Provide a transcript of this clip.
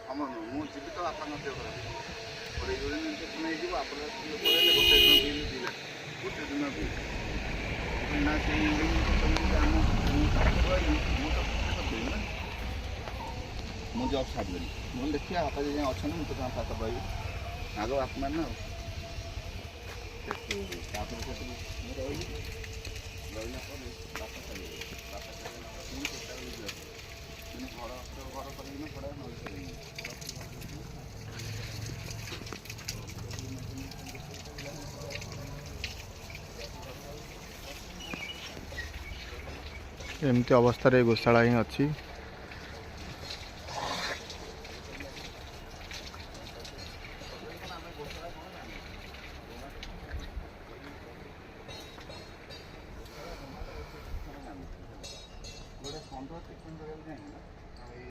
Summer मुझे जी तो आप देव खराब पड़े इन्फेक्शन हो पड़े गोटे दिन बिल गोटे दिन बिल ना से ମୁଁ ଜବ୍ ଛାଡ଼ିଦେଲି ମୁଁ ଦେଖିବା ବାପା ଯାଏଁ ଅଛନ୍ତି ମୁଁ ତ ତାଙ୍କ ପାଖ ରହିବି ଆଗ ବାପା ମାନେ ଆଉ ତାପରେ ସେଠୁ ମୁଁ ରହିଲି ରହିଲା ପରେ ବାପା ଛାଡ଼ିଦେଲି ବାପା ଛାଡ଼ିଦେଲା ପୁଣି ଚେଷ୍ଟା କଲି ଯିବା ମାନେ ଘର କରିକିନା ଭଡ଼ା ନହେଲେ एमती अवस्था गोशाला ही अच्छी।